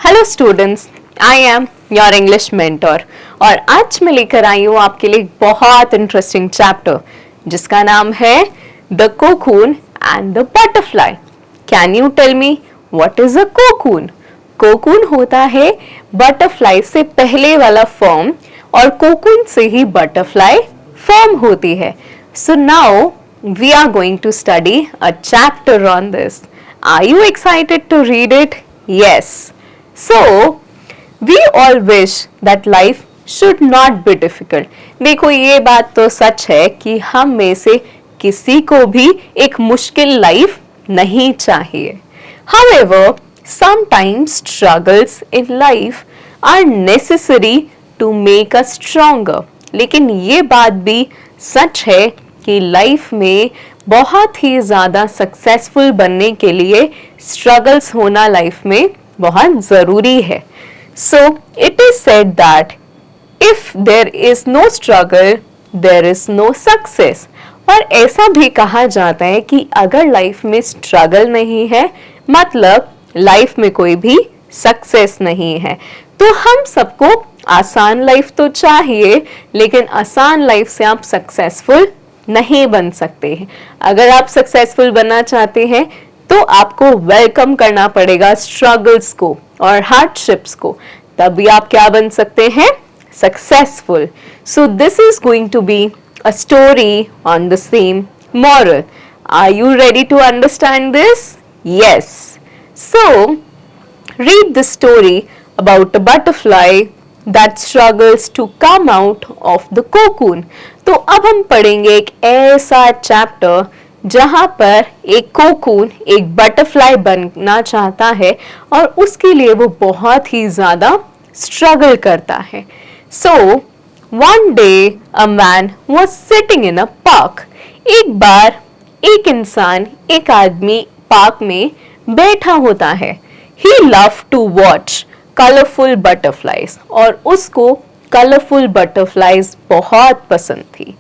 Hello students, I am your English mentor और आज मैं लेकर आई हूँ आपके लिए एक बहुत इंटरेस्टिंग चैप्टर जिसका नाम है the cocoon and the butterfly. Can you tell me what is a cocoon? Cocoon होता है बटरफ्लाई से पहले वाला फॉर्म और कोकून से ही बटरफ्लाई फॉर्म होती है। So now we are going to study a chapter on this. Are you excited to read it? Yes. So, we all wish that life should not be difficult. देखो ये बात तो सच है कि हम में से किसी को भी एक मुश्किल लाइफ नहीं चाहिए। However, sometimes struggles in life are necessary to make us stronger. लेकिन ये बात भी सच है कि लाइफ में बहुत ही ज़्यादा सक्सेसफुल बनने के लिए स्ट्रगल्स होना लाइफ में बहुत ज़रूरी है। So it is said that if there is no struggle there is no success. और ऐसा भी कहा जाता है कि अगर लाइफ में स्ट्रगल नहीं है मतलब लाइफ में कोई भी सक्सेस नहीं है। तो हम सबको आसान लाइफ तो चाहिए, लेकिन आसान लाइफ से आप सक्सेसफुल नहीं बन सकते हैं। अगर आप सक्सेसफुल बनना चाहते हैं तो आपको वेलकम करना पड़ेगा स्ट्रगल्स को और हार्डशिप्स को, तभी आप क्या बन सकते हैं? Successful. So this is going to be a story on the same moral. Are you ready to understand this? Yes. So read the story about a butterfly that struggles to come out of the cocoon. तो अब हम पढ़ेंगे एक ऐसा chapter जहां पर एक cocoon एक बटरफ्लाई बनना चाहता है और उसके लिए वो बहुत ही ज्यादा स्ट्रगल करता है। So one day a man was sitting in a park. एक बार एक इंसान, एक आदमी पार्क में बैठा होता है। He loved to watch colorful butterflies और उसको colorful butterflies बहुत पसंद थी।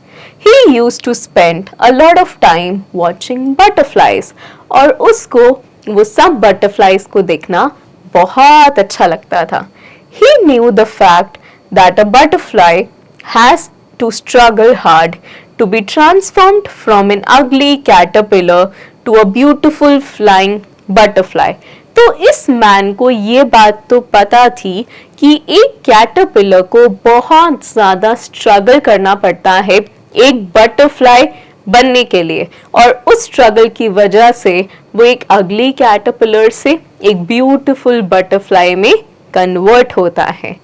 He used to spend a lot of time watching butterflies और उसको वो सब butterflies को देखना बहुत अच्छा लगता था। He knew the fact that a butterfly has to struggle hard to be transformed from an ugly caterpillar to a beautiful flying butterfly। तो इस मैन को ये बात तो पता थी कि एक कैटरपिलर को बहुत ज्यादा स्ट्रगल करना पड़ता है एक बटरफ्लाई बनने के लिए, और उस स्ट्रगल की वजह से वो एक अगली कैटरपिलर से एक ब्यूटीफुल बटरफ्लाई में कन्वर्ट होता है।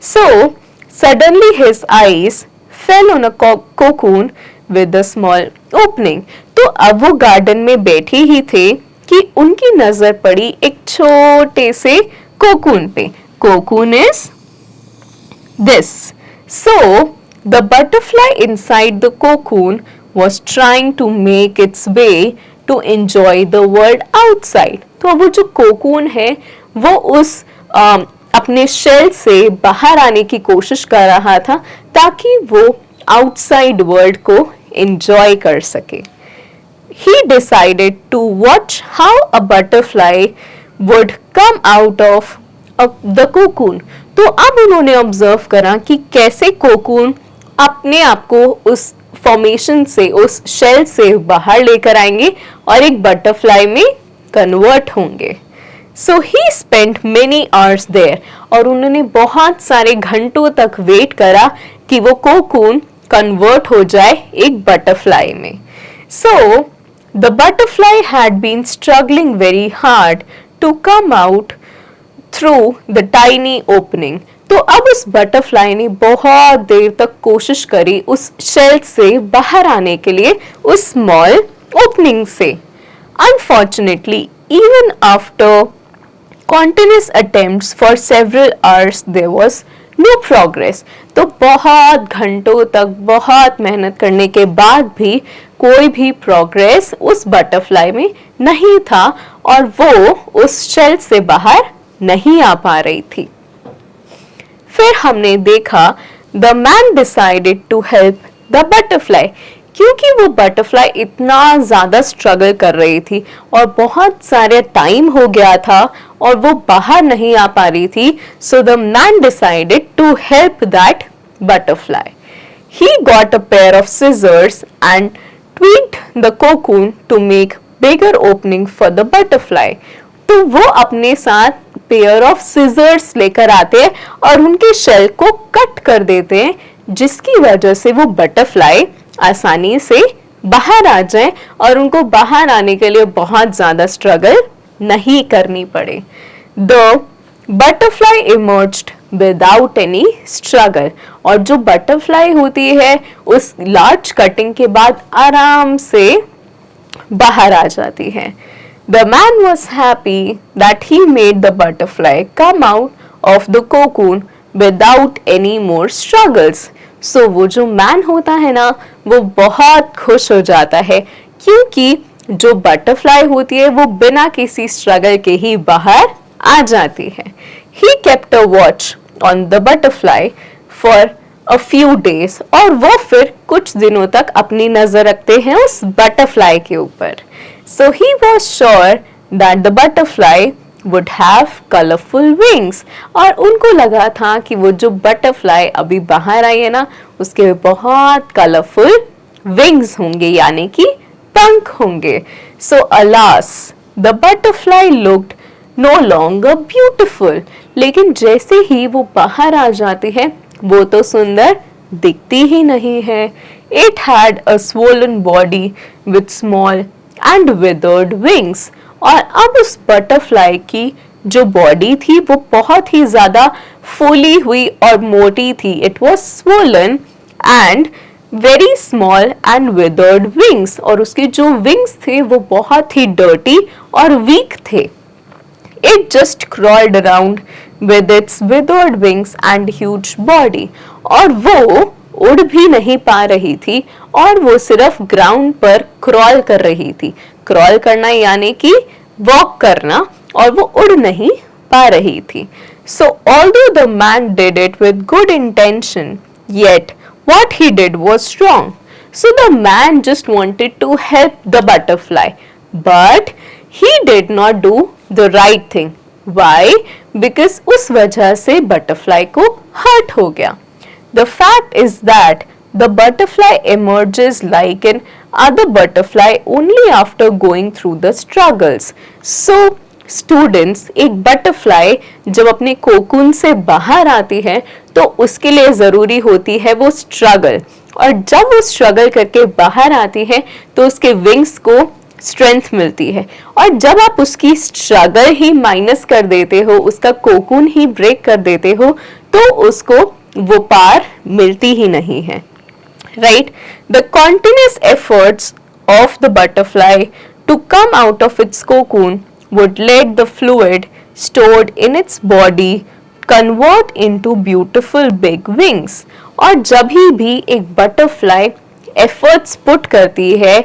So suddenly his eyes fell on a cocoon with a small opening. तो अब वो गार्डन में बैठे ही थे कि उनकी नजर पड़ी एक छोटे से कोकून पे। Cocoon is this. So the butterfly inside the cocoon was trying to make its way to enjoy the world outside। तो वो जो कोकून है वो उस अपने शेल से बाहर आने की कोशिश कर रहा था ताकि वो आउटसाइड वर्ल्ड को एंजॉय कर सके। He decided to watch how a butterfly would come out of the cocoon। तो अब उन्होंने ऑब्जर्व करा कि कैसे कोकून अपने आप को उस फॉर्मेशन से, उस शेल से बाहर लेकर आएंगे और एक बटरफ्लाई में कन्वर्ट होंगे। So he spent many hours there और उन्होंने बहुत सारे घंटों तक वेट करा कि वो कोकून कन्वर्ट हो जाए एक बटरफ्लाई में। So the butterfly had been struggling very hard to come out through the tiny opening। तो अब उस बटरफ्लाई ने बहुत देर तक कोशिश करी उस शेल से बाहर आने के लिए, उस स्मॉल ओपनिंग से। Unfortunately, even after continuous attempts for several hours, there was no progress। तो बहुत घंटों तक बहुत मेहनत करने के बाद भी कोई भी प्रोग्रेस उस बटरफ्लाई में नहीं था और वो उस शेल से बाहर नहीं आ पा रही थी। फिर हमने देखा the man decided to help the butterfly. क्योंकि वो बटरफ्लाई इतना ज्यादा स्ट्रगल कर रही थी और बहुत सारे टाइम हो गया था और वो बाहर नहीं आ पा रही थी. So the man decided to help that butterfly. He got a pair of scissors and tweaked the cocoon to make bigger opening for the butterfly. तो वो अपने साथ पेयर ऑफ सिजर्स लेकर आते हैं और उनके शेल को कट कर देते हैं, जिसकी वजह से वो बटरफ्लाई आसानी से बाहर आ जाए और उनको बाहर आने के लिए बहुत ज्यादा स्ट्रगल नहीं करनी पड़े. The butterfly emerged without any struggle. और जो बटरफ्लाई होती है उस लार्ज कटिंग के बाद आराम से बाहर आ जाती है. The man was happy that he made the butterfly come out of the cocoon without any more struggles. So वो जो man होता है ना, वो बहुत खुश हो जाता है क्योंकि जो बटरफ्लाई होती है वो बिना किसी स्ट्रगल के ही बाहर आ जाती है. He kept a watch on the butterfly for a few days. और वो फिर कुछ दिनों तक अपनी नजर रखते हैं उस बटरफ्लाई के ऊपर. So he was sure that the butterfly would have colorful wings. और उनको लगा था कि वो जो बटरफ्लाई अभी बाहर आई है ना, उसके बहुत कलरफुल विंग्स होंगे, यानी कि पंख होंगे. So alas, the butterfly looked no longer beautiful. लेकिन जैसे ही वो बाहर आ जाती है वो तो सुंदर दिखती ही नहीं है. It had a swollen body with small and withered wings. और अब उस बटरफ्लाई की जो बॉडी थी वो बहुत ही ज्यादा फूली हुई और मोटी थी. It was swollen and very small and withered wings. और उसके जो विंग्स थे वो बहुत ही डर्टी और वीक थे. It just crawled around with its withered wings and huge body. और वो उड़ भी नहीं पा रही थी और वो सिर्फ ग्राउंड पर क्रॉल कर रही थी. क्रॉल करना यानी कि वॉक करना, और वो उड़ नहीं पा रही थी. So although the man did it with good intention, yet what he did was wrong. So the man just wanted to help the butterfly, but he did not do the right thing. Why? Because उस वजह से butterfly को hurt हो गया. The fact is that the butterfly emerges like an other butterfly only after going through the struggles. So students, एक butterfly जब अपने cocoon से बाहर आती है तो उसके लिए जरूरी होती है वो स्ट्रगल. और जब वो स्ट्रगल करके बाहर आती है तो उसके विंग्स को स्ट्रेंथ मिलती है. और जब आप उसकी स्ट्रगल ही माइनस कर देते हो, उसका कोकून ही ब्रेक कर देते हो, तो उसको वो पार मिलती ही नहीं है. Right? The continuous efforts of the butterfly to come out of its cocoon would let the fluid stored in its body convert into beautiful big wings. और जब भी एक बटरफ्लाई एफर्ट्स पुट करती है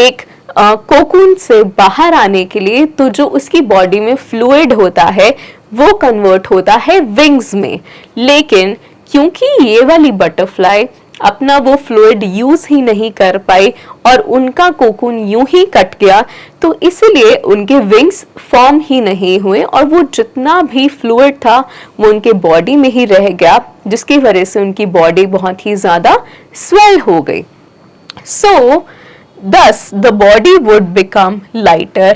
एक कोकून से बाहर आने के लिए, तो जो उसकी बॉडी में फ्लूइड होता है वो कन्वर्ट होता है विंग्स में. लेकिन क्योंकि ये वाली बटरफ्लाई अपना वो फ्लूइड यूज ही नहीं कर पाई और उनका कोकून यूं ही कट गया, तो इसलिए उनके विंग्स फॉर्म ही नहीं हुए और वो जितना भी फ्लूइड था वो उनके बॉडी में ही रह गया, जिसकी वजह से उनकी बॉडी बहुत ही ज्यादा स्वेल हो गई. सो thus the body would become lighter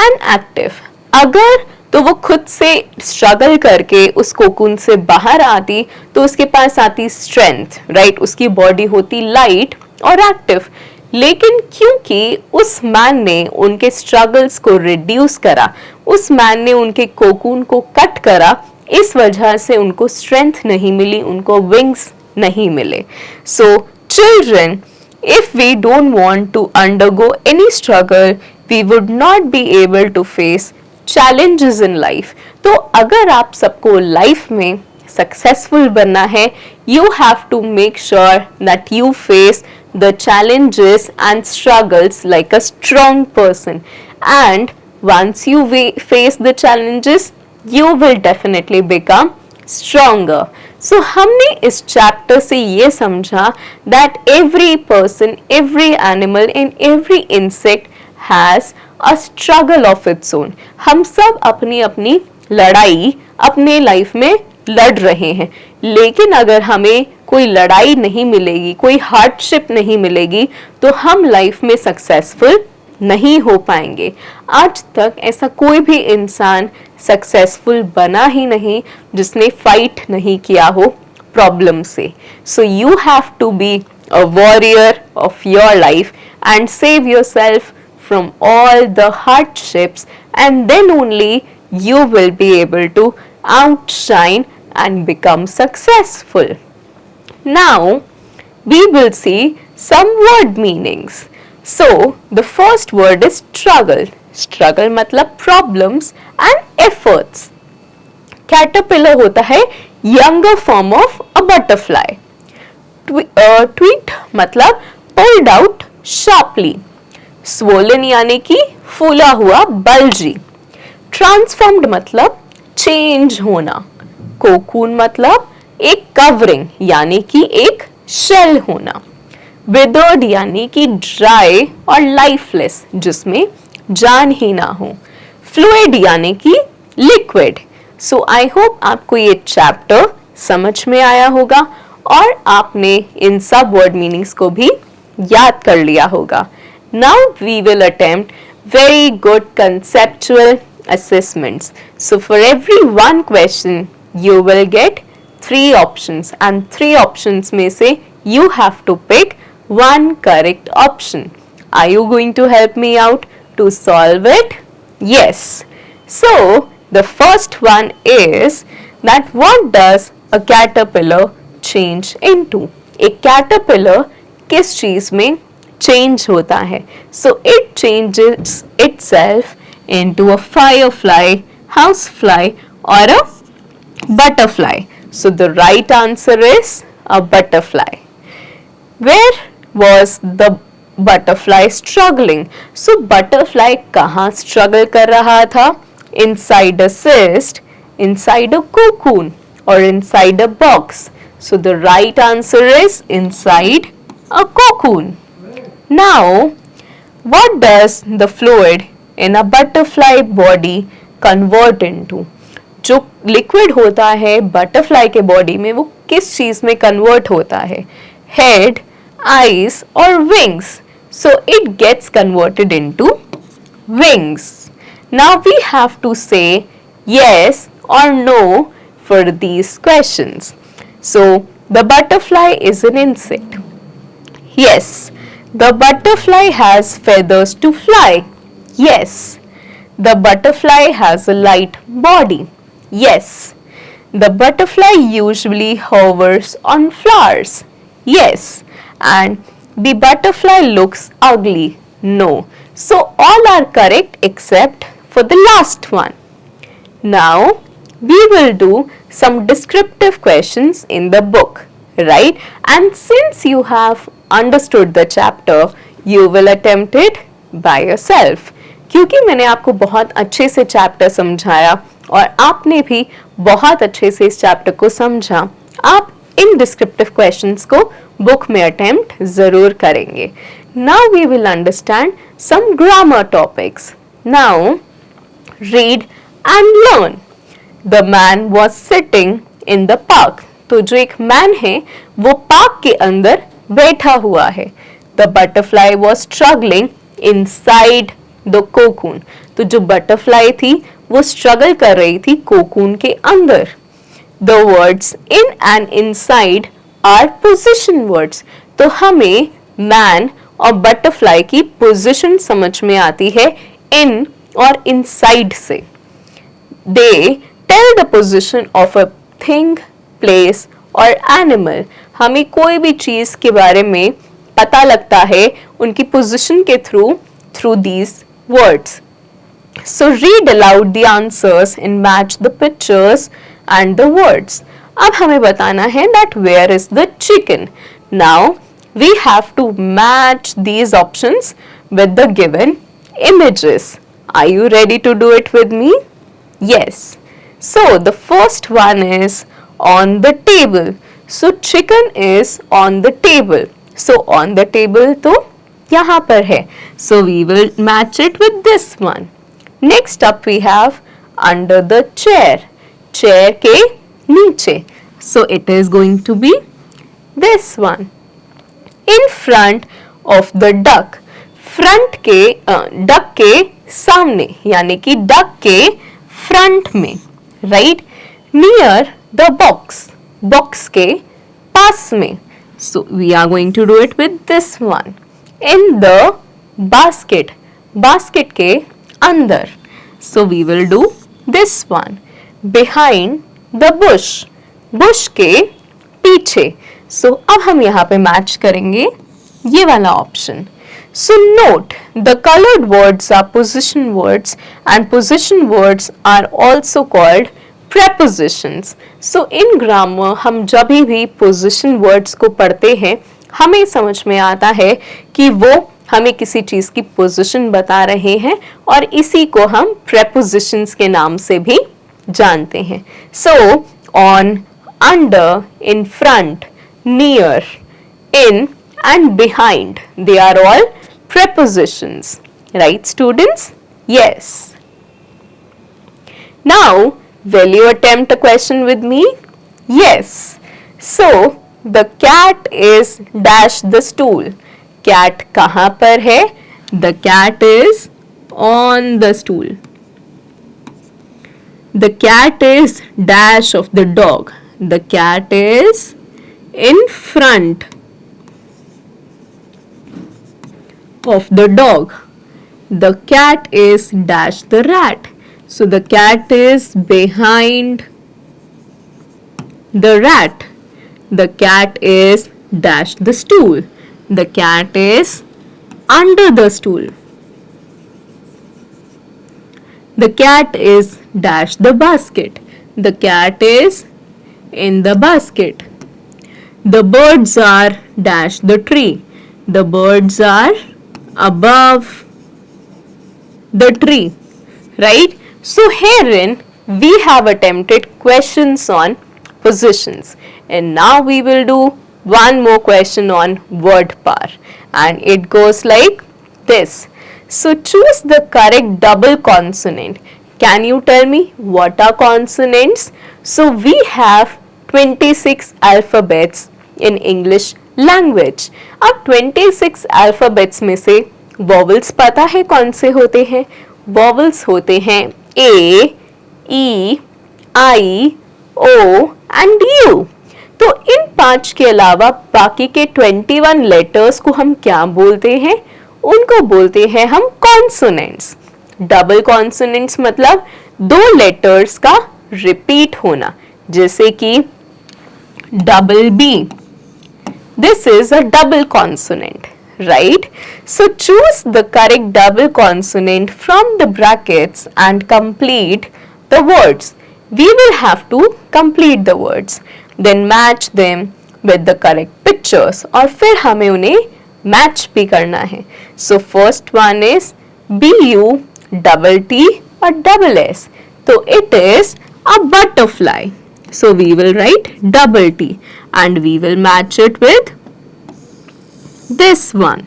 and active. अगर तो वो खुद से स्ट्रगल करके उस कोकून से बाहर आती तो उसके पास आती स्ट्रेंथ, राइट? उसकी बॉडी होती लाइट और एक्टिव. लेकिन क्योंकि उस मैन ने उनके स्ट्रगल्स को रिड्यूस करा, उस मैन ने उनके कोकून को कट करा, इस वजह से उनको स्ट्रेंथ नहीं मिली, उनको विंग्स नहीं मिले. So children, if we don't want to undergo any struggle, we would not be able to face challenges in life. तो अगर आप सबको लाइफ में सक्सेसफुल बनना है, you have to make sure that you face the challenges and struggles like a strong person. And once you face the challenges, you will definitely become stronger. So हमने इस chapter से ये समझा that every person, every animal and every insect has a struggle of its own. हम सब अपनी अपनी लड़ाई अपने लाइफ में लड़ रहे हैं, लेकिन अगर हमें कोई लड़ाई नहीं मिलेगी, कोई हार्डशिप नहीं मिलेगी, तो हम लाइफ में सक्सेसफुल नहीं हो पाएंगे। आज तक ऐसा कोई भी इंसान सक्सेसफुल बना ही नहीं जिसने फाइट नहीं किया हो प्रॉब्लम से। So you have to be a warrior of your life and save yourself from all the hardships, and then only you will be able to outshine and become successful. Now we will see some word meanings. So the first word is struggle. Struggle मतलब problems and efforts. Caterpillar होता है younger form of a butterfly. Tweet मतलब pulled out sharply. Swollen यानी कि फूला हुआ, bulgy. Transformed मतलब change होना। कोकून मतलब एक कवरिंग यानी कि एक शेल होना। विदर्ड यानी कि ड्राई और लाइफलेस, जिसमें जान ही ना हो। फ्लूइड यानी कि लिक्विड। सो आई होप आपको ये चैप्टर समझ में आया होगा और आपने इन सब वर्ड मीनिंग्स को भी याद कर लिया होगा। Now we will attempt very good conceptual assessments. So for every one question you will get 3 options, and 3 options में से you have to pick one correct option. Are you going to help me out to solve it? Yes. So the first one is that what does a caterpillar change into? एक caterpillar किस चीज में change होता है? So it changes itself into a firefly, housefly or a butterfly. So the right answer is a butterfly. Where was the butterfly struggling? So butterfly कहाँ struggle कर रहा था? Inside a cyst, inside a cocoon or inside a box. So the right answer is inside a cocoon. Now, what does the fluid in a butterfly body convert into? जो liquid होता है butterfly के body में, वो किस चीज में convert होता है? हेड, आईज और wings. So it gets converted into wings. Now we have to say yes or no for these questions. So the butterfly is an insect. Yes. The butterfly has feathers to fly. Yes. The butterfly has a light body. Yes. The butterfly usually hovers on flowers. Yes. And the butterfly looks ugly. No. So all are correct except for the last one. Now we will do some descriptive questions in the book, right? And since you have understood the chapter, you will attempt it by yourself. क्योंकि मैंने आपको बहुत अच्छे से chapter समझाया और आपने भी बहुत अच्छे से इस चैप्टर को समझा, आप इन डिस्क्रिप्टिव क्वेश्चंस को बुक में अटेम्प्ट जरूर करेंगे. Now we will understand some grammar topics. Now read and learn. The man was sitting in the park. तो जो एक मैन है वो पार्क के अंदर बैठा हुआ है. The butterfly was struggling in side the cocoon. तो जो बटरफ्लाई थी वो स्ट्रगल कर रही थी कोकून के अंदर. The words in and inside are position words. तो हमें मैन और बटरफ्लाई की पोजिशन समझ में आती है इन और इनसाइड से. They tell the position of a thing, place और एनिमल. हमें कोई भी चीज के बारे में पता लगता है उनकी पोजीशन के through these words. So read aloud the answers and match the pictures and the words. अब हमें बताना है that where is the chicken. Now we have to match these options with the given images. Are you ready to do it with me? Yes. So the first one is on the table. So chicken is on the table. So on the table तो यहाँ पर है. So we will match it with this one. Next up we have under the chair, chair के नीचे. So it is going to be this one. In front of the duck, front के duck के सामने यानी कि duck के front में, right. Near the box, box के पास में. So we are going to do it with this one. In the basket, basket के अंदर. So we will do this one. Behind the bush, bush के पीछे. सो अब हम यहाँ पे मैच करेंगे ये वाला option. So note, the colored words are position words and position words are also called prepositions. So in grammar हम जब भी position words को पढ़ते हैं हमें समझ में आता है कि वो हमें किसी चीज की position बता रहे हैं और इसी को हम prepositions के नाम से भी जानते हैं. So on, under, in front, near, in and behind, they are all prepositions, right students? Yes. Now will you attempt a question with me? Yes. So the cat is dash the stool. Cat कहाँ पर है? The cat is on the stool. The cat is dash of the dog. The cat is in front of the dog. The cat is dash the rat. So the cat is behind the rat. The cat is dash the stool. The cat is under the stool. The cat is dash the basket. The cat is in the basket. The birds are dash the tree. The birds are above the tree, right? So herein we have attempted questions on positions, and now we will do one more question on word power, and it goes like this. So choose the correct double consonant. Can you tell me what are consonants? So we have 26 alphabets in English language. अब 26 alphabets में से vowels पता है कौन से होते हैं? Vowels होते हैं ए, ई, आई, ओ एंड यू. तो इन 5 के अलावा बाकी के 21 लेटर्स को हम क्या बोलते हैं? उनको बोलते हैं हम कॉन्सोनेंट्स. डबल कॉन्सोनेंट्स मतलब 2 लेटर्स का रिपीट होना, जैसे कि double B. This is a double consonant, right? So choose the correct double consonant from the brackets and complete the words. We will have to complete the words, then match them with the correct pictures. और फिर हमें उन्हें match भी करना है. So first one is BU double T or double S. So it is a butterfly. So we will write double T and we will match it with this one.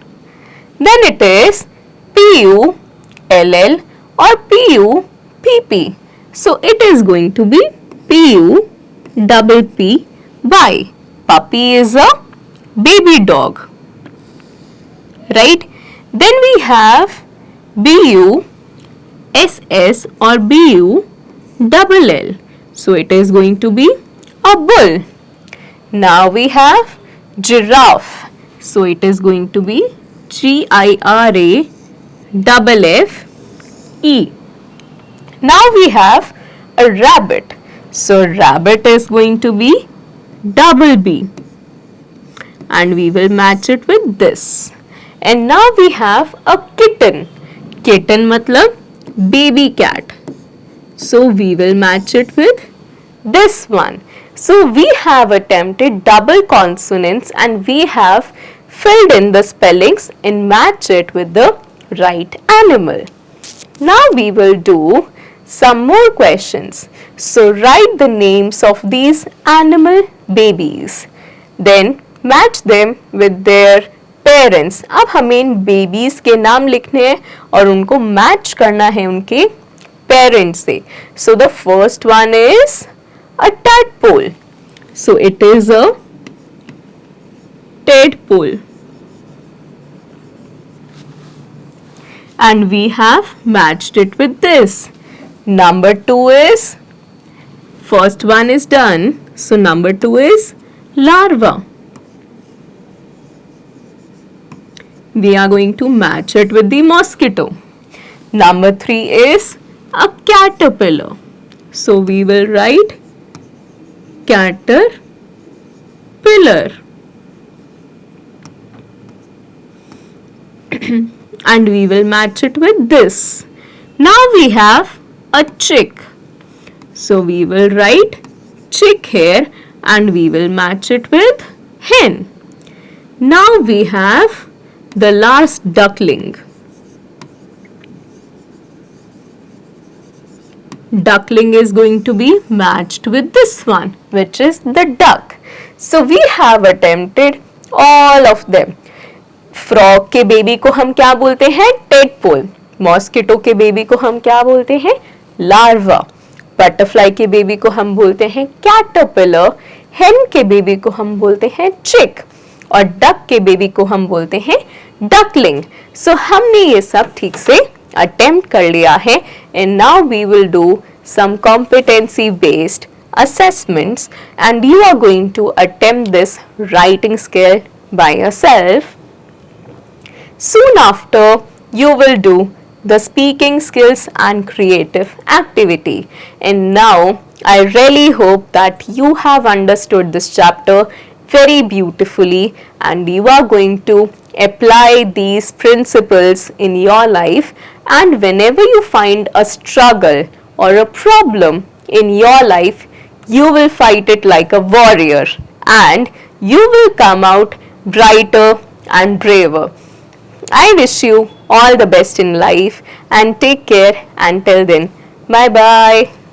Then it is PULL or PUPP. So it is going to be PUPPY. Puppy is a baby dog, right? Then we have BUSS or BULL. So it is going to be a bull. Now we have giraffe. So it is going to be GIRAFFE. Now we have a rabbit. So rabbit is going to be double B. And we will match it with this. And now we have a kitten. Kitten matlab baby cat. So we will match it with this one. So we have attempted double consonants and we have filled in the spellings and match it with the right animal. Now we will do some more questions. So write the names of these animal babies. Then match them with their parents. अब हमें इन babies के नाम लिखने हैं और उनको match करना है उनके parent say? So the first one is a tadpole. So it is a tadpole. And we have matched it with this. Number 2 is, first one is done. So number 2 is larva. We are going to match it with the mosquito. Number 3 is a caterpillar. So we will write caterpillar. And we will match it with this. Now we have a chick. So we will write chick here and we will match it with hen. Now we have the last duckling. Duckling is going to be matched with this one, which is the duck. So we have attempted all of them. Frog के baby को हम क्या बोलते हैं? Tadpole. Mosquito के baby को हम क्या बोलते हैं? लार्वा. बटरफ्लाई के बेबी को हम बोलते हैं कैटरपिलर. हेन के बेबी को हम बोलते हैं चिक. और डक के बेबी को हम बोलते हैं डकलिंग. सो हमने ये सब ठीक से अटेम्प्ट कर लिया है. And now we will do some competency based assessments and you are going to attempt this writing skill by yourself. Soon after you will do the speaking skills and creative activity. And now I really hope that you have understood this chapter very beautifully and you are going to apply these principles in your life, and whenever you find a struggle or a problem in your life, you will fight it like a warrior and you will come out brighter and braver. I wish you all the best in life and take care until then. Bye bye.